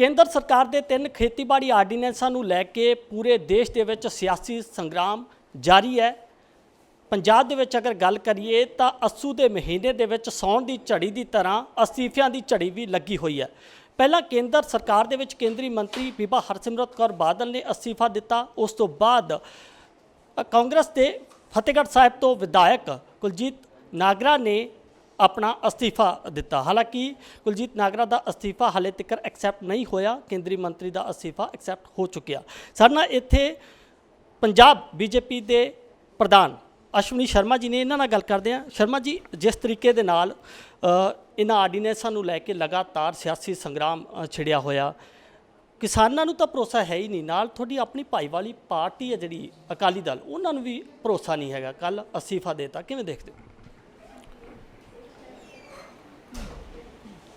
ਕੇਂਦਰ ਸਰਕਾਰ ਦੇ 3 ਖੇਤੀਬਾੜੀ ਆਰਡੀਨੈਂਸਾਂ ਨੂੰ ਲੈ ਕੇ ਪੂਰੇ ਦੇਸ਼ ਦੇ ਵਿੱਚ ਸਿਆਸੀ ਸੰਗਰਾਮ ਜਾਰੀ ਹੈ। ਪੰਜਾਬ ਦੇ ਵਿੱਚ ਅਗਰ ਗੱਲ ਕਰੀਏ ਤਾਂ ਅੱਸੂ ਦੇ ਮਹੀਨੇ ਦੇ ਵਿੱਚ ਸੌਣ ਦੀ ਝੜੀ ਦੀ ਤਰ੍ਹਾਂ ਅਸਤੀਫਿਆਂ ਦੀ ਝੜੀ ਵੀ ਲੱਗੀ ਹੋਈ ਹੈ। ਪਹਿਲਾਂ ਕੇਂਦਰ ਸਰਕਾਰ ਦੇ ਵਿੱਚ ਕੇਂਦਰੀ ਮੰਤਰੀ ਬੀਬਾ ਹਰਸਿਮਰਤ ਕੌਰ ਬਾਦਲ ਨੇ ਅਸਤੀਫਾ ਦਿੱਤਾ। ਉਸ ਤੋਂ ਬਾਅਦ ਕਾਂਗਰਸ ਦੇ ਫਤਿਹਗੜ੍ਹ ਸਾਹਿਬ ਤੋਂ ਵਿਧਾਇਕ ਕੁਲਜੀਤ ਨਾਗਰਾ ਨੇ ਆਪਣਾ ਅਸਤੀਫਾ ਦਿੱਤਾ। ਹਾਲਾਂਕਿ ਕੁਲਜੀਤ ਨਾਗਰਾ ਦਾ ਅਸਤੀਫਾ ਹਾਲੇ ਤੱਕ ਐਕਸੈਪਟ ਨਹੀਂ ਹੋਇਆ, ਕੇਂਦਰੀ ਮੰਤਰੀ ਦਾ ਅਸਤੀਫਾ ਐਕਸੈਪਟ ਹੋ ਚੁੱਕਿਆ। ਸਾਡੇ ਨਾਲ ਇੱਥੇ ਪੰਜਾਬ ਬੀਜੇਪੀ ਦੇ ਪ੍ਰਧਾਨ ਅਸ਼ਵਨੀ ਸ਼ਰਮਾ ਜੀ ਨੇ, ਇਹਨਾਂ ਨਾਲ ਗੱਲ ਕਰਦੇ ਹਾਂ। ਸ਼ਰਮਾ ਜੀ, ਜਿਸ ਤਰੀਕੇ ਦੇ ਨਾਲ ਇਹਨਾਂ ਆਰਡੀਨੈਂਸਾਂ ਨੂੰ ਲੈ ਕੇ ਲਗਾਤਾਰ ਸਿਆਸੀ ਸੰਗਰਾਮ ਛਿੜਿਆ ਹੋਇਆ, ਕਿਸਾਨਾਂ ਨੂੰ ਤਾਂ ਭਰੋਸਾ ਹੈ ਹੀ ਨਹੀਂ, ਨਾਲ ਤੁਹਾਡੀ ਆਪਣੀ ਭਾਈਵਾਲੀ ਪਾਰਟੀ ਹੈ ਜਿਹੜੀ ਅਕਾਲੀ ਦਲ, ਉਹਨਾਂ ਨੂੰ ਵੀ ਭਰੋਸਾ ਨਹੀਂ ਹੈਗਾ। ਕੱਲ੍ਹ ਅਸਤੀਫਾ ਦੇਤਾ, ਕਿਵੇਂ ਦੇਖਦੇ ਹੋ?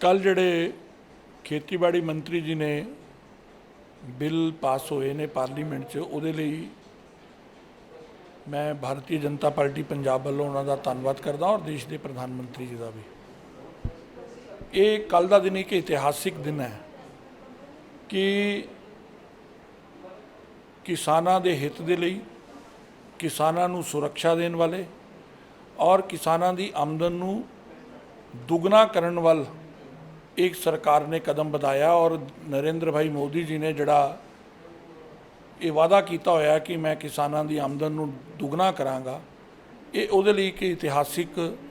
ਕੱਲ੍ਹ ਜਿਹੜੇ ਖੇਤੀਬਾੜੀ ਮੰਤਰੀ ਜੀ ਨੇ ਬਿੱਲ ਪਾਸ ਹੋਏ ਨੇ ਪਾਰਲੀਮੈਂਟ 'ਚ, ਉਹਦੇ ਲਈ ਮੈਂ ਭਾਰਤੀ ਜਨਤਾ ਪਾਰਟੀ ਪੰਜਾਬ ਵੱਲੋਂ ਉਹਨਾਂ ਦਾ ਧੰਨਵਾਦ ਕਰਦਾ ਔਰ ਦੇਸ਼ ਦੇ ਪ੍ਰਧਾਨ ਮੰਤਰੀ ਜੀ ਦਾ ਵੀ। ਇਹ ਕੱਲ੍ਹ ਦਾ ਦਿਨ ਇੱਕ ਇਤਿਹਾਸਿਕ ਦਿਨ ਹੈ ਕਿ ਕਿਸਾਨਾਂ ਦੇ ਹਿੱਤ ਦੇ ਲਈ, ਕਿਸਾਨਾਂ ਨੂੰ ਸੁਰੱਖਿਆ ਦੇਣ ਵਾਲੇ ਔਰ ਕਿਸਾਨਾਂ ਦੀ ਆਮਦਨ ਨੂੰ ਦੁੱਗਣਾ ਕਰਨ ਵੱਲ ਇੱਕ ਸਰਕਾਰ ਨੇ ਕਦਮ ਵਧਾਇਆ। ਔਰ ਨਰਿੰਦਰ ਭਾਈ ਮੋਦੀ ਜੀ ਨੇ ਜਿਹੜਾ ਇਹ ਵਾਅਦਾ ਕੀਤਾ ਹੋਇਆ ਕਿ ਮੈਂ ਕਿਸਾਨਾਂ ਦੀ ਆਮਦਨ ਨੂੰ ਦੁੱਗਣਾ ਕਰਾਂਗਾ, ਇਹ ਉਹਦੇ ਲਈ ਇੱਕ ਇਤਿਹਾਸਿਕ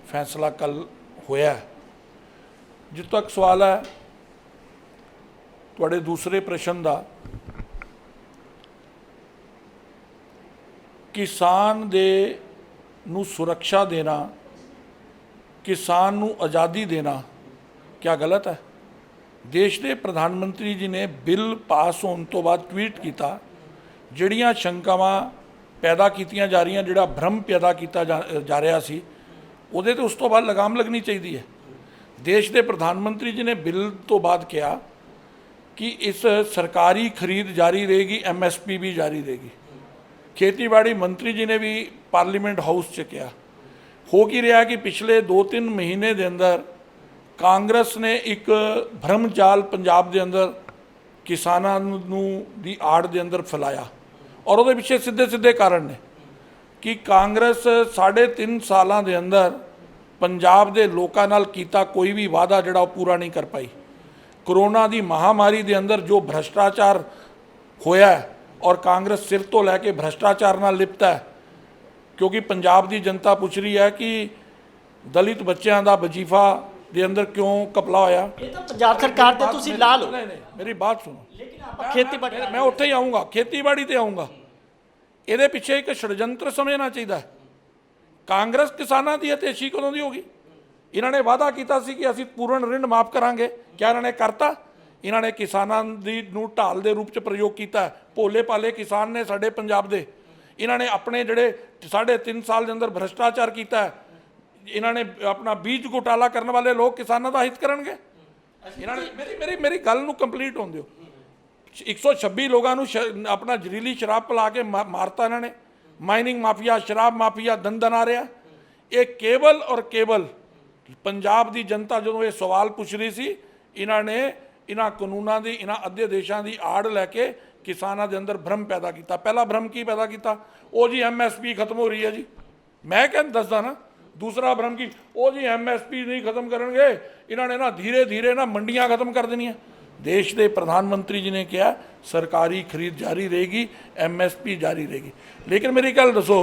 ਫੈਸਲਾ ਕੱਲ੍ਹ ਹੋਇਆ। ਜਿੱਥੋਂ ਤੱਕ ਸਵਾਲ ਹੈ ਤੁਹਾਡੇ ਦੂਸਰੇ ਪ੍ਰਸ਼ਨ ਦਾ, ਕਿਸਾਨ ਦੇ ਨੂੰ ਸੁਰੱਖਿਆ ਦੇਣਾ, ਕਿਸਾਨ ਨੂੰ ਆਜ਼ਾਦੀ ਦੇਣਾ क्या गलत है? देश के प्रधानमंत्री जी ने बिल पास होने तो बाद ट्वीट किया, जिहड़ियां शंकावां पैदा कीतियां जा रही, जिहड़ा भ्रम पैदा किया जा रहा सी, उहदे ते उस तो बाद लगाम लगनी चाहिए है। देश के प्रधानमंत्री जी ने बिल तो बाद कहा कि इस सरकारी खरीद जारी रहेगी, MSP भी जारी रहेगी। खेतीबाड़ी मंत्री जी ने भी पार्लीमेंट हाउस च कहा। हो की रहा कि पिछले 2-3 महीने के अंदर ਕਾਂਗਰਸ ਨੇ ਇੱਕ ਭਰਮ ਜਾਲ ਪੰਜਾਬ ਦੇ ਅੰਦਰ ਕਿਸਾਨਾਂ ਨੂੰ ਦੀ ਆੜ ਦੇ ਅੰਦਰ ਫੈਲਾਇਆ ਔਰ ਉਹਦੇ ਪਿੱਛੇ ਸਿੱਧੇ ਸਿੱਧੇ ਕਾਰਨ ਨੇ ਕਿ ਕਾਂਗਰਸ 3.5 ਸਾਲਾਂ ਦੇ ਅੰਦਰ ਪੰਜਾਬ ਦੇ ਲੋਕਾਂ ਨਾਲ ਕੀਤਾ ਕੋਈ ਵੀ ਵਾਅਦਾ ਜਿਹੜਾ ਉਹ ਪੂਰਾ ਨਹੀਂ ਕਰ ਪਾਈ। ਕਰੋਨਾ ਦੀ ਮਹਾਮਾਰੀ ਦੇ ਅੰਦਰ ਜੋ ਭ੍ਰਸ਼ਟਾਚਾਰ ਹੋਇਆ ਔਰ ਕਾਂਗਰਸ ਸਿਰ ਤੋਂ ਲੈ ਕੇ ਭ੍ਰਸ਼ਟਾਚਾਰ ਨਾਲ ਲਿਪਤਾ ਹੈ, ਕਿਉਂਕਿ ਪੰਜਾਬ ਦੀ ਜਨਤਾ ਪੁੱਛ ਰਹੀ ਹੈ ਕਿ ਦਲਿਤ ਬੱਚਿਆਂ ਦਾ ਵਜੀਫਾ ਦੇ ਅੰਦਰ ਕਿਉਂ ਕਪਲਾ ਹੋਇਆ। ਇਹ ਤਾਂ ਪੰਜਾਬ ਸਰਕਾਰ ਤੇ ਤੁਸੀਂ ਲਾ ਲਓ। ਨਹੀਂ, ਮੇਰੀ ਬਾਤ ਸੁਣੋ। ਲੇਕਿਨ ਆਪਾਂ ਖੇਤੀਬਾੜੀ, ਮੈਂ ਉੱਥੇ ਹੀ ਆਊਂਗਾ, ਖੇਤੀਬਾੜੀ ਤੇ ਆਊਂਗਾ। ਇਹਦੇ ਪਿੱਛੇ ਇੱਕ ਛੜਯੰਤਰ ਸਮਝਣਾ ਚਾਹੀਦਾ ਹੈ। ਕਾਂਗਰਸ ਕਿਸਾਨਾਂ ਦੀ ਅਤੇਸ਼ੀ ਕਦੋਂ ਦੀ ਹੋ ਗਈ? ਇਹਨਾਂ ਨੇ ਵਾਅਦਾ ਕੀਤਾ ਸੀ ਕਿ ਅਸੀਂ ਪੂਰਨ ਰਿਣ ਮਾਫ ਕਰਾਂਗੇ, ਕਿਆ ਇਹਨਾਂ ਨੇ ਕਰਤਾ? ਇਹਨਾਂ ਨੇ ਕਿਸਾਨਾਂ ਦੀ ਨੂੰ ਢਾਲ ਦੇ ਰੂਪ 'ਚ ਪ੍ਰਯੋਗ ਕੀਤਾ। ਭੋਲੇ ਭਾਲੇ ਕਿਸਾਨ ਨੇ ਸਾਡੇ ਪੰਜਾਬ ਦੇ, ਇਹਨਾਂ ਨੇ ਆਪਣੇ ਜਿਹੜੇ 3.5 ਸਾਲ ਦੇ ਅੰਦਰ ਭ੍ਰਸ਼ਟਾਚਾਰ ਕੀਤਾ, ਇਹਨਾਂ ਨੇ ਆਪਣਾ ਬੀਜ ਘੁਟਾਲਾ ਕਰਨ ਵਾਲੇ ਲੋਕ ਕਿਸਾਨਾਂ ਦਾ ਹਿੱਤ ਕਰਨਗੇ? ਇਹਨਾਂ ਨੇ ਮੇਰੀ ਗੱਲ ਨੂੰ ਕੰਪਲੀਟ ਹੋਣ ਦਿਓ। 126 ਲੋਕਾਂ ਨੂੰ ਆਪਣਾ ਜ਼ਹਿਰੀਲੀ ਸ਼ਰਾਬ ਪਿਲਾ ਕੇ ਮਾਰਤਾ ਇਹਨਾਂ ਨੇ। ਮਾਈਨਿੰਗ ਮਾਫੀਆ, ਸ਼ਰਾਬ ਮਾਫੀਆ ਦੰਦਨ ਆ ਰਿਹਾ। ਇਹ ਕੇਵਲ ਔਰ ਕੇਵਲ ਪੰਜਾਬ ਦੀ ਜਨਤਾ ਜਦੋਂ ਇਹ ਸਵਾਲ ਪੁੱਛ ਰਹੀ ਸੀ, ਇਹਨਾਂ ਨੇ ਇਹਨਾਂ ਕਾਨੂੰਨਾਂ ਦੀ, ਇਹਨਾਂ ਅੱਧੇ ਦੇਸ਼ਾਂ ਦੀ ਆੜ ਲੈ ਕੇ ਕਿਸਾਨਾਂ ਦੇ ਅੰਦਰ ਭਰਮ ਪੈਦਾ ਕੀਤਾ। ਪਹਿਲਾ ਭਰਮ ਕੀ ਪੈਦਾ ਕੀਤਾ? ਉਹ ਜੀ MSP ਖਤਮ ਹੋ ਰਹੀ ਹੈ ਜੀ। ਮੈਂ ਕਹਿੰਦਾ ਦੱਸਦਾ ਨਾ। दूसरा भ्रम की वो जी MSP नहीं खत्म करेंगे, इन्होंने ना धीरे धीरे ना मंडियां खत्म कर देनी। देश के प्रधानमंत्री जी ने कहा सरकारी खरीद जारी रहेगी, MSP जारी रहेगी। लेकिन मेरी गल दसो,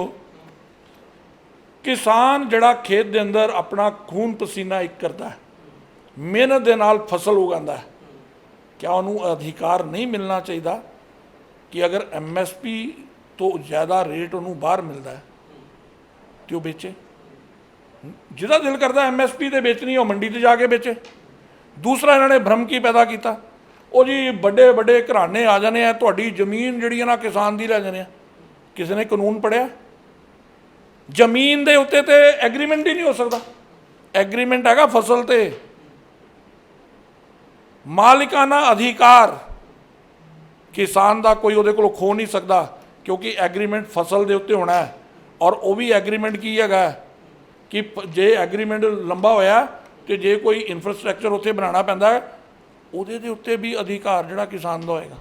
किसान जड़ा खेत के अंदर अपना खून पसीना एक करता है, मेहनत के नाल फसल उगाता है, क्या उन्होंने अधिकार नहीं मिलना चाहिए कि अगर MSP तो ज़्यादा रेट उन्होंने बाहर मिलता है तो बेचे? जिहदा दिल करता MSP ते बेचनी हो मंडी ते जाके बेचे। दूसरा इन्होंने भ्रम की पैदा किया, वो जी बड़े बड़े घराने आ जाने हैं, तुहाडी जमीन जिहड़ी ना किसान दी लै जाने। किसी ने कानून पढ़िया? जमीन दे उत्ते ते एग्रीमेंट ही नहीं हो सकता। एग्रीमेंट हैगा फसल ते मालिकाना अधिकार किसान दा कोई उहदे कोलों खो नहीं सकता, क्योंकि एग्रीमेंट फसल दे उत्ते होना है। और वो भी एग्रीमेंट की हैगा कि जे एग्रीमेंट लंबा होया तो जे कोई इंफ्रास्ट्रक्चर उत्थे बनाना पैंदा ਉਹਦੇ ਦੇ ਉੱਤੇ ਵੀ ਅਧਿਕਾਰ ਜਿਹੜਾ ਕਿਸਾਨ ਦਾ ਹੋਏਗਾ।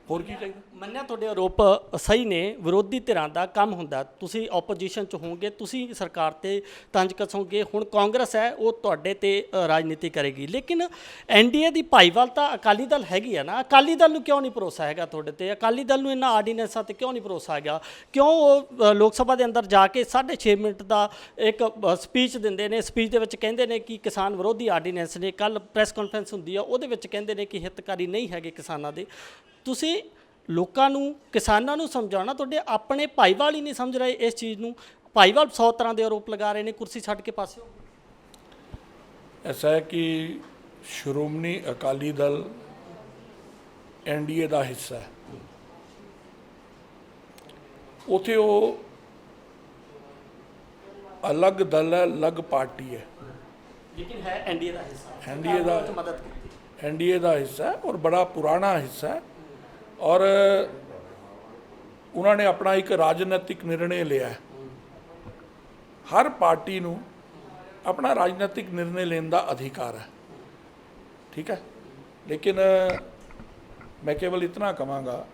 ਹੋਰ ਕੀ ਚਾਹੀਦਾ? ਮੰਨਿਆ ਤੁਹਾਡੇ ਆਰੋਪ ਸਹੀ ਨੇ, ਵਿਰੋਧੀ ਧਿਰਾਂ ਦਾ ਕੰਮ ਹੁੰਦਾ, ਤੁਸੀਂ ਆਪੋਜੀਸ਼ਨ 'ਚ ਹੋਵੋਗੇ, ਤੁਸੀਂ ਸਰਕਾਰ ਤੇ ਤੰਜ ਕੱਸੋਗੇ। ਹੁਣ ਕਾਂਗਰਸ ਹੈ ਉਹ ਤੁਹਾਡੇ ਤੇ ਰਾਜਨੀਤੀ ਕਰੇਗੀ, ਲੇਕਿਨ ਐਨਡੀਏ ਦੀ ਭਾਈਵਾਲਤਾ ਅਕਾਲੀ ਦਲ ਹੈਗੀ ਹੈ ਨਾ। ਅਕਾਲੀ ਦਲ ਨੂੰ ਕਿਉਂ ਨਹੀਂ ਭਰੋਸਾ ਹੈਗਾ ਤੁਹਾਡੇ ਤੇ? ਅਕਾਲੀ ਦਲ ਨੂੰ ਇਹਨਾਂ ਆਰਡੀਨੈਂਸਾਂ ਤੇ ਕਿਉਂ ਨਹੀਂ ਭਰੋਸਾ ਹੈਗਾ? ਕਿਉਂ ਉਹ ਲੋਕ ਸਭਾ ਦੇ ਅੰਦਰ ਜਾ ਕੇ 6.5 ਮਿੰਟ ਦਾ ਇੱਕ ਸਪੀਚ ਦਿੰਦੇ ਨੇ, ਸਪੀਚ ਦੇ ਵਿੱਚ ਕਹਿੰਦੇ ਨੇ ਕਿ ਕਿਸਾਨ ਵਿਰੋਧੀ ਆਰਡੀਨੈਂਸ ਨੇ, ਕੱਲ ਪ੍ਰੈਸ ਕਾਨਫਰੰਸ ਹੁੰਦੀ ਆ ਉਹਦੇ ਵਿੱਚ ਕਹਿੰਦੇ ਨੇ ਕਿ ਹਿੱਤਕਾਰੀ ਨਹੀਂ ਹੈਗੇ ਕਿਸਾਨਾਂ ਦੇ। ਤੁਸੀਂ ਲੋਕਾਂ ਨੂੰ, ਕਿਸਾਨਾਂ ਨੂੰ ਸਮਝਾਉਣਾ, ਤੁਹਾਡੇ ਆਪਣੇ ਭਾਈਵਾਲ ਹੀ ਨਹੀਂ ਸਮਝ ਰਹੇ ਇਸ ਚੀਜ਼ ਨੂੰ। ਭਾਈਵਾਲ 100 ਤਰ੍ਹਾਂ ਦੇ ਆਰੋਪ ਲਗਾ ਰਹੇ ਨੇ, ਕੁਰਸੀ ਛੱਡ ਕੇ ਪਾਸੇ ਹੋ। ਐਸਾ ਹੈ ਕਿ ਸ਼੍ਰੋਮਣੀ ਅਕਾਲੀ ਦਲ ਐਨਡੀਏ ਦਾ ਹਿੱਸਾ ਹੈ। ਉਥੇ ਉਹ ਅਲੱਗ ਦਲ ਹੈ, ਅਲੱਗ ਪਾਰਟੀ ਹੈ, ਲੇਕਿਨ ਹੈ ਐਨਡੀਏ ਦਾ ਹਿੱਸਾ। ਐਨਡੀਏ ਦਾ ਮਦਦ ਕੀਤੀ, ਐਨਡੀਏ ਦਾ ਹਿੱਸਾ ਹੈ ਔਰ ਬੜਾ ਪੁਰਾਣਾ ਹਿੱਸਾ ਹੈ। ਔਰ ਉਹਨਾਂ ਨੇ ਆਪਣਾ ਇੱਕ ਰਾਜਨੀਤਿਕ ਨਿਰਣੇ ਲਿਆ ਹੈ। ਹਰ ਪਾਰਟੀ ਨੂੰ ਆਪਣਾ ਰਾਜਨੀਤਿਕ ਨਿਰਣੇ ਲੈਣ ਦਾ ਅਧਿਕਾਰ ਹੈ, ਠੀਕ ਹੈ। ਲੇਕਿਨ ਮੈਂ ਕੇਵਲ ਇਤਨਾ ਕਹਾਂਗਾ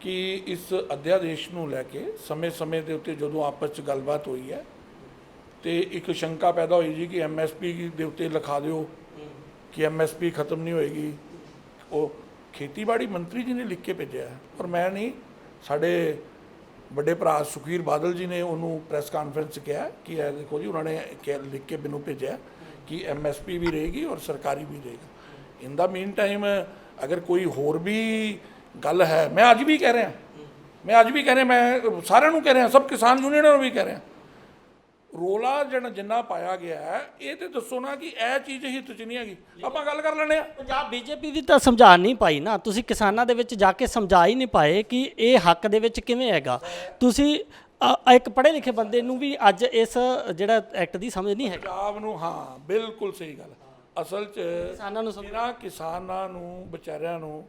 ਕਿ ਇਸ ਅਧਿਆਦੇਸ਼ ਨੂੰ ਲੈ ਕੇ ਸਮੇਂ ਦੇ ਉੱਤੇ ਜਦੋਂ ਆਪਸ 'ਚ ਗੱਲਬਾਤ ਹੋਈ ਹੈ ਤੇ ਇੱਕ ਸ਼ੰਕਾ ਪੈਦਾ ਹੋਈ ਜੀ ਕਿ ਐਮਐਸਪੀ ਦੇ ਉੱਤੇ ਲਿਖਾ ਦਿਓ ਕਿ ਐਮਐਸਪੀ ਖਤਮ ਨਹੀਂ ਹੋਏਗੀ। ਉਹ ਖੇਤੀਬਾੜੀ ਮੰਤਰੀ ਜੀ ਨੇ ਲਿਖ ਕੇ ਭੇਜਿਆ ਔਰ ਮੈਂ ਨਹੀਂ, ਸਾਡੇ ਵੱਡੇ ਭਰਾ ਸੁਖਬੀਰ ਬਾਦਲ ਜੀ ਨੇ ਉਹਨੂੰ ਪ੍ਰੈਸ ਕਾਨਫਰੰਸ 'ਚ ਕਿਹਾ ਕਿ ਇਹ ਦੇਖੋ ਜੀ, ਉਹਨਾਂ ਨੇ ਲਿਖ ਕੇ ਮੈਨੂੰ ਭੇਜਿਆ ਕਿ ਐਮਐਸਪੀ ਵੀ ਰਹੇਗੀ ਔਰ ਸਰਕਾਰੀ ਵੀ ਰਹੇਗਾ। ਇਨ ਦਾ ਮੀਨ ਟਾਈਮ ਅਗਰ ਕੋਈ ਹੋਰ ਵੀ ਗੱਲ ਹੈ, ਮੈਂ ਅੱਜ ਵੀ ਕਹਿ ਰਿਹਾ, ਮੈਂ ਸਾਰਿਆਂ ਨੂੰ ਕਹਿ ਰਿਹਾ, ਸਭ ਕਿਸਾਨ ਯੂਨੀਅਨਾਂ ਨੂੰ ਵੀ ਕਹਿ ਰਿਹਾ, ਰੋਲਾ ਜਿੰਨਾ ਪਾਇਆ ਗਿਆ ਹੈ ਇਹ ਤੇ ਦੱਸੋ ਨਾ ਕਿ ਇਹ ਚੀਜ਼ ਹਿੱਤ 'ਚ ਨਹੀਂ ਹੈਗੀ। ਆਪਾਂ ਗੱਲ ਕਰ ਲੈਂਦੇ ਹਾਂ। ਪੰਜਾਬ ਬੀਜੇਪੀ ਦੀ ਤਾਂ ਸਮਝਾ ਨਹੀਂ ਪਾਈ ਨਾ, ਤੁਸੀਂ ਕਿਸਾਨਾਂ ਦੇ ਵਿੱਚ ਜਾ ਕੇ ਸਮਝਾ ਹੀ ਨਹੀਂ ਪਾਏ ਕਿ ਇਹ ਹੱਕ ਦੇ ਵਿੱਚ ਕਿਵੇਂ ਹੈਗਾ। ਤੁਸੀਂ ਇੱਕ ਪੜ੍ਹੇ ਲਿਖੇ ਬੰਦੇ ਨੂੰ ਵੀ ਅੱਜ ਇਸ ਜਿਹੜਾ ਐਕਟ ਦੀ ਸਮਝ ਨਹੀਂ ਹੈਗੀ। ਪੰਜਾਬ ਨੂੰ, ਹਾਂ ਬਿਲਕੁਲ ਸਹੀ ਗੱਲ। ਅਸਲ 'ਚ ਕਿਸਾਨਾਂ ਨੂੰ ਵਿਚਾਰਿਆਂ ਨੂੰ,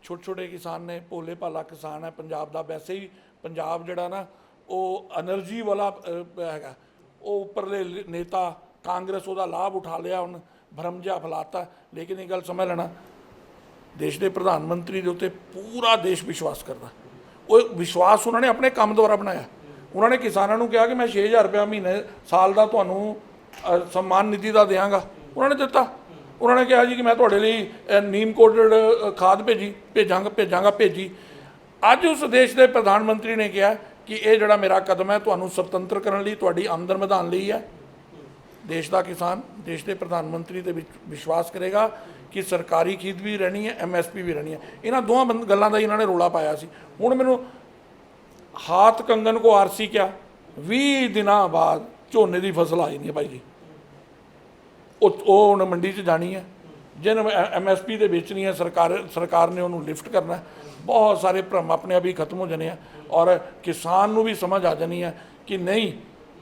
ਛੋਟੇ ਕਿਸਾਨ ਨੇ, ਭੋਲੇ ਭਾਲਾ ਕਿਸਾਨ ਹੈ ਪੰਜਾਬ ਦਾ। ਵੈਸੇ ਹੀ ਪੰਜਾਬ ਜਿਹੜਾ ਨਾ ਉਹ ਐਨਰਜੀ ਵਾਲਾ ਹੈਗਾ। ਉਹ ਉੱਪਰਲੇ ਨੇਤਾ ਕਾਂਗਰਸ ਉਹਦਾ ਲਾਭ ਉਠਾ ਲਿਆ, ਹੁਣ ਭਰਮ ਜਿਹਾ ਫੈਲਾਤਾ। ਲੇਕਿਨ ਇਹ ਗੱਲ ਸਮਝ ਲੈਣਾ, ਦੇਸ਼ ਦੇ ਪ੍ਰਧਾਨ ਮੰਤਰੀ ਦੇ ਉੱਤੇ ਪੂਰਾ ਦੇਸ਼ ਵਿਸ਼ਵਾਸ ਕਰਦਾ। ਉਹ ਵਿਸ਼ਵਾਸ ਉਹਨਾਂ ਨੇ ਆਪਣੇ ਕੰਮ ਦੁਆਰਾ ਬਣਾਇਆ। ਉਹਨਾਂ ਨੇ ਕਿਸਾਨਾਂ ਨੂੰ ਕਿਹਾ ਕਿ ਮੈਂ 6000 ਰੁਪਇਆ ਮਹੀਨੇ ਸਾਲ ਦਾ ਤੁਹਾਨੂੰ ਸਨਮਾਨ ਨਿਧੀ ਦਾ ਦਿਆਂਗਾ, ਉਹਨਾਂ ਨੇ ਦਿੱਤਾ। ਉਹਨਾਂ ਨੇ ਕਿਹਾ ਜੀ ਕਿ ਮੈਂ ਤੁਹਾਡੇ ਲਈ ਨੀਮ ਕੋਟਡ ਖਾਦ ਭੇਜੀ। ਅੱਜ ਉਸ ਦੇਸ਼ ਦੇ ਪ੍ਰਧਾਨ ਮੰਤਰੀ ਨੇ ਕਿਹਾ ਕਿ ਇਹ ਜਿਹੜਾ ਮੇਰਾ ਕਦਮ ਹੈ ਤੁਹਾਨੂੰ ਸੁਤੰਤਰ ਕਰਨ ਲਈ, ਤੁਹਾਡੀ ਆਮਦਨ ਵਧਾਉਣ ਲਈ ਹੈ। ਦੇਸ਼ ਦਾ ਕਿਸਾਨ ਦੇਸ਼ ਦੇ ਪ੍ਰਧਾਨ ਮੰਤਰੀ ਦੇ ਵਿੱਚ ਵਿਸ਼ਵਾਸ ਕਰੇਗਾ ਕਿ ਸਰਕਾਰੀ ਖਰੀਦ ਵੀ ਰਹਿਣੀ ਹੈ, ਐਮਐਸਪੀ ਵੀ ਰਹਿਣੀ ਹੈ। ਇਹਨਾਂ ਦੋਵਾਂ ਗੱਲਾਂ ਦਾ ਇਹਨਾਂ ਨੇ ਰੌਲਾ ਪਾਇਆ ਸੀ। ਹੁਣ ਮੈਨੂੰ ਹਾਥ ਕੰਗਨ ਕੋ ਆਰਸੀ ਕਿਹਾ, 20 ਦਿਨਾਂ ਬਾਅਦ ਝੋਨੇ ਦੀ ਫਸਲ ਆ ਜਾਣੀ ਹੈ ਭਾਈ ਜੀ। ਉਹ ਹੁਣ ਮੰਡੀ 'ਚ ਜਾਣੀ ਹੈ, ਜਿਹਨੇ ਐਮਐਸਪੀ ਦੇ ਵੇਚਣੀ ਹੈ, ਸਰਕਾਰ ਨੇ ਉਹਨੂੰ ਲਿਫਟ ਕਰਨਾ। ਬਹੁਤ ਸਾਰੇ ਭਰਮ ਆਪਣੇ ਆਪ ਹੀ ਖਤਮ ਹੋ ਜਾਣੇ ਆ ਔਰ ਕਿਸਾਨ ਨੂੰ ਵੀ ਸਮਝ ਆ ਜਾਣੀ ਹੈ ਕਿ ਨਹੀਂ,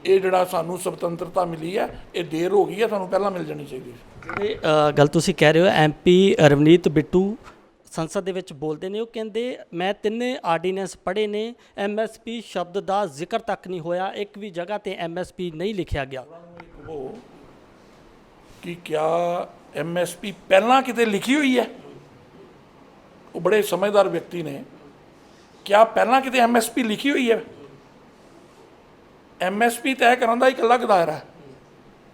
ਇਹ ਜਿਹੜਾ ਸਾਨੂੰ ਸੁਤੰਤਰਤਾ ਮਿਲੀ ਹੈ ਇਹ ਦੇਰ ਹੋ ਗਈ ਹੈ, ਸਾਨੂੰ ਪਹਿਲਾਂ ਮਿਲ ਜਾਣੀ ਚਾਹੀਦੀ ਹੈ। ਇਹ ਗੱਲ ਤੁਸੀਂ ਕਹਿ ਰਹੇ ਹੋ, ਐਮਪੀ ਰਵਨੀਤ ਬਿੱਟੂ ਸੰਸਦ ਦੇ ਵਿੱਚ ਬੋਲਦੇ ਨੇ, ਉਹ ਕਹਿੰਦੇ ਮੈਂ ਤਿੰਨੇ ਆਰਡੀਨੈਂਸ ਪੜ੍ਹੇ ਨੇ, ਐਮਐਸਪੀ ਸ਼ਬਦ ਦਾ ਜ਼ਿਕਰ ਤੱਕ ਨਹੀਂ ਹੋਇਆ, ਇੱਕ ਵੀ ਜਗ੍ਹਾ ਤੇ ਐਮਐਸਪੀ ਨਹੀਂ ਲਿਖਿਆ ਗਿਆ। ਉਹ ਕਿ ਕਿਆ ਐਮਐਸਪੀ ਪਹਿਲਾਂ ਕਿਤੇ ਲਿਖੀ ਹੋਈ ਹੈ? ਉਹ ਬੜੇ ਸਮਝਦਾਰ ਵਿਅਕਤੀ ਨੇ। ਕਿਆ ਪਹਿਲਾਂ ਕਿਤੇ ਐਮਐਸਪੀ ਲਿਖੀ ਹੋਈ ਹੈ? ਐਮਐਸਪੀ ਤੈਅ ਕਰਨ ਦਾ ਇੱਕ ਅਲੱਗ ਦਾਇਰਾ ਹੈ,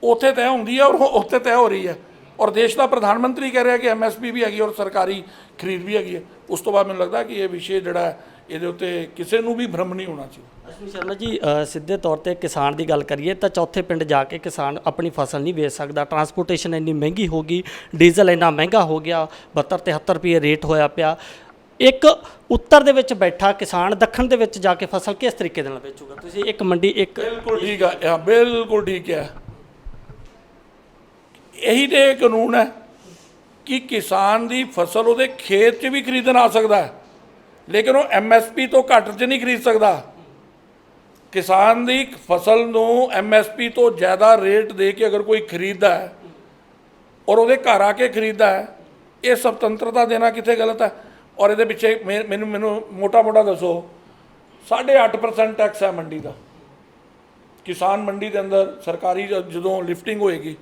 ਉੱਥੇ ਤੈਅ ਹੁੰਦੀ ਹੈ ਔਰ ਉੱਥੇ ਤੈਅ ਹੋ ਰਹੀ ਹੈ। ਔਰ ਦੇਸ਼ ਦਾ ਪ੍ਰਧਾਨ ਮੰਤਰੀ ਕਹਿ ਰਿਹਾ ਕਿ ਐਮਐਸਪੀ ਵੀ ਹੈਗੀ ਔਰ ਸਰਕਾਰੀ ਖਰੀਦ ਵੀ ਹੈਗੀ ਹੈ। ਉਸ ਤੋਂ ਬਾਅਦ ਮੈਨੂੰ ਲੱਗਦਾ ਕਿ ਇਹ ਵਿਸ਼ੇ ਜਿਹੜਾ ਇਹਦੇ ਉੱਤੇ ਕਿਸੇ ਨੂੰ ਵੀ ਭਰਮ ਨਹੀਂ ਹੋਣਾ ਚਾਹੀਦਾ। ਅਸ਼ਵਨੀ ਸ਼ਰਮਾ ਜੀ, ਸਿੱਧੇ ਤੌਰ ਤੇ ਕਿਸਾਨ ਦੀ ਗੱਲ ਕਰੀਏ ਤਾਂ ਚੌਥੇ ਪਿੰਡ ਜਾ ਕੇ ਕਿਸਾਨ ਆਪਣੀ ਫਸਲ ਨਹੀਂ ਵੇਚ ਸਕਦਾ। ਟਰਾਂਸਪੋਰਟੇਸ਼ਨ ਇੰਨੀ ਮਹਿੰਗੀ ਹੋ ਗਈ, ਡੀਜ਼ਲ ਇੰਨਾ ਮਹਿੰਗਾ ਹੋ ਗਿਆ, 72-73 ਰੁਪਏ ਰੇਟ ਹੋਇਆ ਪਿਆ। ਇੱਕ ਉੱਤਰ ਦੇ ਵਿੱਚ ਬੈਠਾ ਕਿਸਾਨ ਦੱਖਣ ਦੇ ਵਿੱਚ ਜਾ ਕੇ ਫਸਲ ਕਿਸ ਤਰੀਕੇ ਦੇ ਨਾਲ ਵੇਚੂਗਾ? ਤੁਸੀਂ ਇੱਕ ਮੰਡੀ ਇੱਕ ਬਿਲਕੁਲ ਠੀਕ ਹੈ, ਬਿਲਕੁਲ ਠੀਕ ਹੈ। ਇਹੀ ਤੇ ਕਾਨੂੰਨ ਹੈ ਕਿ ਕਿਸਾਨ ਦੀ ਫਸਲ ਉਹਦੇ ਖੇਤ 'ਚ ਵੀ ਖਰੀਦਣ ਆ ਸਕਦਾ ਹੈ, ਲੇਕਿਨ ਉਹ ਐਮਐਸਪੀ ਤੋਂ ਘੱਟ 'ਚ ਨਹੀਂ ਖਰੀਦ ਸਕਦਾ। ਕਿਸਾਨ ਦੀ ਫਸਲ ਨੂੰ ਐਮਐਸਪੀ ਤੋਂ ਜ਼ਿਆਦਾ ਰੇਟ ਦੇ ਕੇ ਅਗਰ ਕੋਈ ਖਰੀਦਦਾ ਹੈ ਔਰ ਉਹਦੇ ਘਰ ਆ ਕੇ ਖਰੀਦਦਾ ਹੈ, ਇਹ ਸੁਤੰਤਰਤਾ ਦੇਣਾ ਕਿੱਥੇ ਗਲਤ ਹੈ? ਔਰ ਇਹਦੇ ਪਿੱਛੇ ਮੈਨੂੰ ਮੋਟਾ ਦੱਸੋ, 8.5% ਟੈਕਸ ਹੈ ਮੰਡੀ ਦਾ। ਕਿਸਾਨ ਮੰਡੀ ਦੇ ਅੰਦਰ ਸਰਕਾਰੀ ਜਦੋਂ ਲਿਫਟਿੰਗ ਹੋਏਗੀ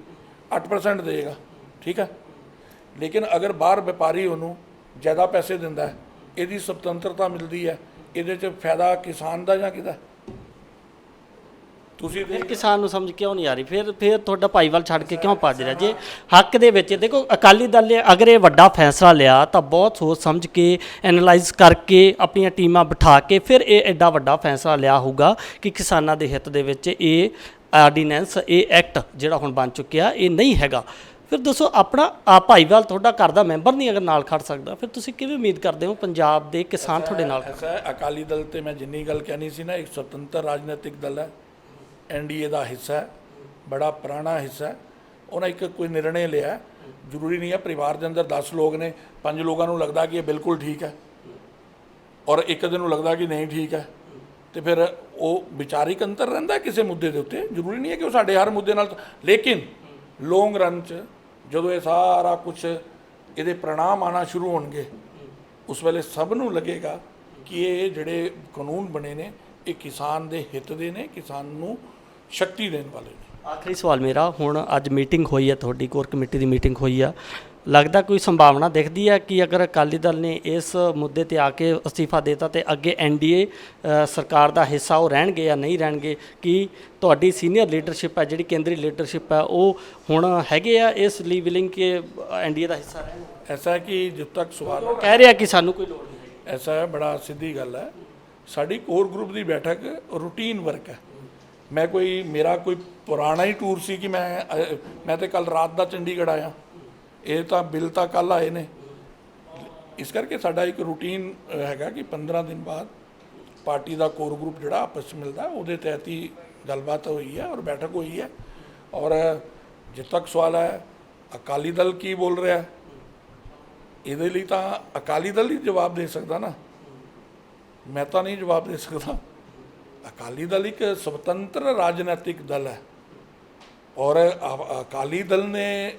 8% ਦੇਗਾ, ਠੀਕ ਹੈ। ਲੇਕਿਨ ਅਗਰ ਬਾਹਰ ਵਪਾਰੀ ਉਹਨੂੰ ਜ਼ਿਆਦਾ ਪੈਸੇ ਦਿੰਦਾ ਹੈ, ਇਹਦੀ ਸੁਤੰਤਰਤਾ ਮਿਲਦੀ ਹੈ, ਇਹਦੇ 'ਚ ਫਾਇਦਾ ਕਿਸਾਨ ਦਾ ਜਾਂ ਕਿਹਦਾ? ਤੁਸੀਂ ਫਿਰ ਕਿਸਾਨ ਨੂੰ ਸਮਝ ਕਿਉਂ ਨਹੀਂ ਆ ਰਹੀ? ਫਿਰ ਤੁਹਾਡਾ ਭਾਈਵਾਲ ਛੱਡ ਕੇ ਕਿਉਂ ਭੱਜ ਰਿਹਾ? ਜੇ ਹੱਕ ਦੇ ਵਿੱਚ ਦੇਖੋ, ਅਕਾਲੀ ਦਲ ਨੇ ਅਗਰ ਇਹ ਵੱਡਾ ਫੈਸਲਾ ਲਿਆ ਤਾਂ ਬਹੁਤ ਸੋਚ ਸਮਝ ਕੇ ਐਨਾਲਾਈਜ਼ ਕਰਕੇ ਆਪਣੀਆਂ ਟੀਮਾਂ ਬਿਠਾ ਕੇ ਫਿਰ ਇਹ ਐਡਾ ਵੱਡਾ ਫੈਸਲਾ ਲਿਆ ਹੋਊਗਾ ਕਿ ਕਿਸਾਨਾਂ ਦੇ ਹਿੱਤ ਦੇ ਵਿੱਚ ਇਹ ਆਰਡੀਨੈਂਸ, ਇਹ ਐਕਟ ਜਿਹੜਾ ਹੁਣ ਬਣ ਚੁੱਕਿਆ, ਇਹ ਨਹੀਂ ਹੈਗਾ। ਫਿਰ ਦੱਸੋ, ਆਪਣਾ ਭਾਈਵਾਲ ਤੁਹਾਡਾ ਘਰ ਦਾ ਮੈਂਬਰ ਨਹੀਂ ਅਗਰ ਨਾਲ ਖੜ ਸਕਦਾ, ਫਿਰ ਤੁਸੀਂ ਕਿਵੇਂ ਉਮੀਦ ਕਰਦੇ ਹੋ ਪੰਜਾਬ ਦੇ ਕਿਸਾਨ ਤੁਹਾਡੇ ਨਾਲ? ਐਸਾ ਹੈ, ਅਕਾਲੀ ਦਲ ਤੇ ਮੈਂ ਜਿੰਨੀ ਗੱਲ ਕਹਿਣੀ ਸੀ ਨਾ, ਇੱਕ ਸੁਤੰਤਰ ਰਾਜਨੀਤਿਕ ਦਲ ਹੈ, ਐਨਡੀਏ ਦਾ ਹਿੱਸਾ ਹੈ, ਬੜਾ ਪੁਰਾਣਾ ਹਿੱਸਾ ਹੈ। ਉਹਨਾਂ ਇੱਕ ਕੋਈ ਨਿਰਣੇ ਲਿਆ, ਜ਼ਰੂਰੀ ਨਹੀਂ ਹੈ ਪਰਿਵਾਰ ਦੇ ਅੰਦਰ 10 ਲੋਕ ਨੇ, 5 ਲੋਕਾਂ ਨੂੰ ਲੱਗਦਾ ਕਿ ਇਹ ਬਿਲਕੁਲ ਠੀਕ ਹੈ ਔਰ ਇੱਕ ਦਿਨ ਨੂੰ ਲੱਗਦਾ ਕਿ ਨਹੀਂ ਠੀਕ ਹੈ, ਤੇ ਫਿਰ ਉਹ ਵਿਚਾਰਿਕ ਅੰਤਰ ਰਹਿੰਦਾ ਕਿਸੇ ਮੁੱਦੇ ਦੇ ਉੱਤੇ। ਜ਼ਰੂਰੀ ਨਹੀਂ ਹੈ ਕਿ ਉਹ ਸਾਡੇ ਹਰ ਮੁੱਦੇ ਨਾਲ, ਲੇਕਿਨ ਲੌਂਗ ਰਨ 'ਚ ਜਦੋਂ ਇਹ ਸਾਰਾ ਕੁਝ ਇਹਦੇ ਪ੍ਰਣਾਮ ਆਉਣਾ ਸ਼ੁਰੂ ਹੋਣਗੇ, ਉਸ ਵੇਲੇ ਸਭ ਨੂੰ ਲੱਗੇਗਾ ਕਿ ਇਹ ਜਿਹੜੇ ਕਾਨੂੰਨ ਬਣੇ ਨੇ ਇਹ ਕਿਸਾਨ ਦੇ ਹਿੱਤ ਦੇ ਨੇ, ਕਿਸਾਨ ਨੂੰ ਸ਼ਕਤੀ ਦੇਣ ਵਾਲੇ ਨੇ। ਆਖਰੀ ਸਵਾਲ ਮੇਰਾ, ਹੁਣ ਅੱਜ ਮੀਟਿੰਗ ਹੋਈ ਹੈ, ਤੁਹਾਡੀ ਕੋਰ ਕਮੇਟੀ ਦੀ ਮੀਟਿੰਗ ਹੋਈ ਆ, ਲੱਗਦਾ ਕੋਈ ਸੰਭਾਵਨਾ ਦਿਖਦੀ ਹੈ ਕਿ ਅਗਰ ਅਕਾਲੀ ਦਲ ਨੇ ਇਸ ਮੁੱਦੇ ਤੇ ਆ ਕੇ ਅਸਤੀਫਾ ਦੇਤਾ ਤੇ ਅੱਗੇ ਐਨਡੀਏ ਸਰਕਾਰ ਦਾ ਹਿੱਸਾ ਉਹ ਰਹਿਣਗੇ ਜਾਂ ਨਹੀਂ ਰਹਿਣਗੇ? ਕਿ ਤੁਹਾਡੀ ਸੀਨੀਅਰ ਲੀਡਰਸ਼ਿਪ ਹੈ, ਜਿਹੜੀ ਕੇਂਦਰੀ ਲੀਡਰਸ਼ਿਪ ਹੈ, ਉਹ ਹੁਣ ਹੈਗੇ ਆ ਇਸ ਲਈ ਵਿਲਿੰਗ ਕਿ ਐਨਡੀਏ ਦਾ ਹਿੱਸਾ ਰਹਿਣ? ਐਸਾ ਹੈ ਕਿ ਜਦ ਤੱਕ ਸਵਾਲ ਕਹਿ ਰਿਹਾ ਕਿ ਸਾਨੂੰ ਕੋਈ ਲੋੜ ਨਹੀਂ। ਐਸਾ ਹੈ, ਬੜਾ ਸਿੱਧੀ ਗੱਲ ਹੈ, ਸਾਡੀ ਕੋਰ ਗਰੁੱਪ ਦੀ ਬੈਠਕ ਰੂਟੀਨ ਵਰਕ ਹੈ। ਮੇਰਾ ਕੋਈ ਪੁਰਾਣਾ ਹੀ ਟੂਰ ਸੀ ਕਿ ਮੈਂ ਤੇ ਕੱਲ ਰਾਤ ਦਾ ਚੰਡੀਗੜ੍ਹ ਆਇਆ, ਇਹ ਤਾਂ ਬਿੱਲ ਤਾਂ ਕੱਲ ਆਏ ਨੇ। ਇਸ ਕਰਕੇ ਸਾਡਾ ਇੱਕ ਰੂਟੀਨ ਹੈਗਾ ਕਿ 15 ਦਿਨ ਬਾਅਦ ਪਾਰਟੀ ਦਾ ਕੋਰ ਗਰੁੱਪ ਜਿਹੜਾ ਆਪਸ 'ਚ ਮਿਲਦਾ, ਉਹਦੇ ਤਹਿਤ ਹੀ ਗੱਲਬਾਤ ਹੋਈ ਹੈ ਔਰ ਬੈਠਕ ਹੋਈ ਹੈ। ਔਰ ਜਿੱਥੇ ਤੱਕ ਸਵਾਲ ਹੈ ਅਕਾਲੀ ਦਲ ਕੀ ਬੋਲ ਰਿਹਾ, ਇਹਦੇ ਲਈ ਤਾਂ ਅਕਾਲੀ ਦਲ ਹੀ ਜਵਾਬ ਦੇ ਸਕਦਾ ਨਾ, ਮੈਂ ਤਾਂ ਨਹੀਂ ਜਵਾਬ ਦੇ ਸਕਦਾ। ਅਕਾਲੀ ਦਲ ਇੱਕ ਸੁਤੰਤਰ ਰਾਜਨੀਤਿਕ ਦਲ ਹੈ ਔਰ ਅਕਾਲੀ ਦਲ ਨੇ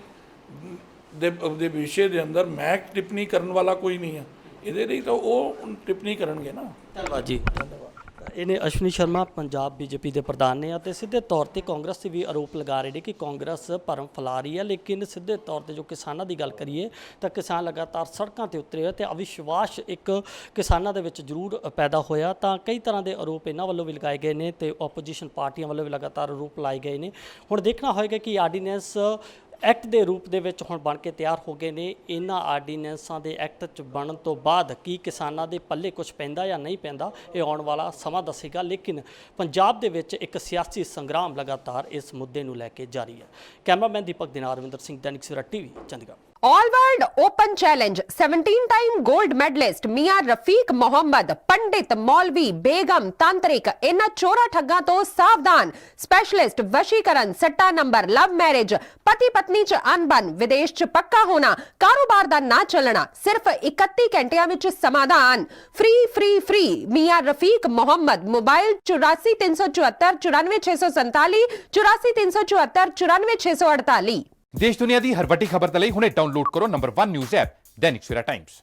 ਦੇ ਵਿਸ਼ੇ ਦੇ ਅੰਦਰ ਮੈਂ ਟਿੱਪਣੀ ਕਰਨ ਵਾਲਾ ਕੋਈ ਨਹੀਂ ਹੈ, ਇਹਦੇ ਲਈ ਤਾਂ ਉਹ ਟਿੱਪਣੀ ਕਰਨਗੇ ਨਾ। ਧੰਨਵਾਦ ਜੀ। ਇਹਨੇ ਅਸ਼ਵਨੀ ਸ਼ਰਮਾ ਪੰਜਾਬ ਬੀਜੇਪੀ ਦੇ ਪ੍ਰਧਾਨ ਨੇ ਅਤੇ ਸਿੱਧੇ ਤੌਰ ਤੇ ਕਾਂਗਰਸ ਤੇ ਵੀ ਆਰੋਪ ਲਗਾ ਰਹੇ ਨੇ ਕਿ ਕਾਂਗਰਸ ਭਰਮ ਫੈਲਾ ਰਹੀ ਹੈ, ਲੇਕਿਨ ਸਿੱਧੇ ਤੌਰ ਤੇ ਜੋ ਕਿਸਾਨਾਂ ਦੀ ਗੱਲ ਕਰੀਏ ਤਾਂ ਕਿਸਾਨ ਲਗਾਤਾਰ ਸੜਕਾਂ ਤੇ ਉਤਰੇ ਹੋਏ ਤੇ ਅਵਿਸ਼ਵਾਸ ਇੱਕ ਕਿਸਾਨਾਂ ਦੇ ਵਿੱਚ ਜ਼ਰੂਰ ਪੈਦਾ ਹੋਇਆ। ਤਾਂ ਕਈ ਤਰ੍ਹਾਂ ਦੇ ਆਰੋਪ ਇਹਨਾਂ ਵੱਲੋਂ ਵੀ ਲਗਾਏ ਗਏ ਨੇ ਤੇ ਆਪੋਜੀਸ਼ਨ ਪਾਰਟੀਆਂ ਵੱਲੋਂ ਵੀ ਲਗਾਤਾਰ ਆਰੋਪ ਲਾਏ ਗਏ ਨੇ। ਹੁਣ ਦੇਖਣਾ ਹੋਏਗਾ ਕਿ ਆਰਡੀਨੈਂਸ ਐਕਟ ਦੇ ਰੂਪ ਦੇ ਵਿੱਚ ਹੁਣ ਬਣ ਕੇ ਤਿਆਰ ਹੋ ਗਏ ਨੇ। ਇਹਨਾਂ ਆਰਡੀਨੈਂਸਾਂ ਦੇ ਐਕਟ 'ਚ ਬਣਨ ਤੋਂ ਬਾਅਦ ਕੀ ਕਿਸਾਨਾਂ ਦੇ ਪੱਲੇ ਕੁਝ ਪੈਂਦਾ ਜਾਂ ਨਹੀਂ ਪੈਂਦਾ, ਇਹ ਆਉਣ ਵਾਲਾ ਸਮਾਂ ਦੱਸੇਗਾ। ਲੇਕਿਨ ਪੰਜਾਬ ਦੇ ਵਿੱਚ ਇੱਕ ਸਿਆਸੀ ਸੰਗਰਾਮ ਲਗਾਤਾਰ ਇਸ ਮੁੱਦੇ ਨੂੰ ਲੈ ਕੇ ਜਾਰੀ ਹੈ। ਕੈਮਰਾਮੈਨ ਦੀਪਕ ਦੇ ਨਾਲ Ravinder Singh, Dainik Savera TV, Chandigarh. All world open challenge 17 time gold medallist Mian Rafiq Mohammad, पंडित, मौलवी, बेगम, तांत्रिक, इन्हां चोरा ठग्गां तो सावधान। स्पेशलिस्ट वशीकरण, सट्टा नंबर, लव मैरिज, पति पत्नी च अनबन, विदेश च पक्का होना, कारोबार दा ना चलना, सिर्फ 31 घंटियां विच समाधान। फ्री फ्री फ्री मियां रफीक मोहम्मद। मोबाइल 84 374 94 647, 84 374 94 648। देश दुनिया की हर वड्डी खबर दे लई हुणे डाउनलोड करो number 1 news app Dainik Savera times.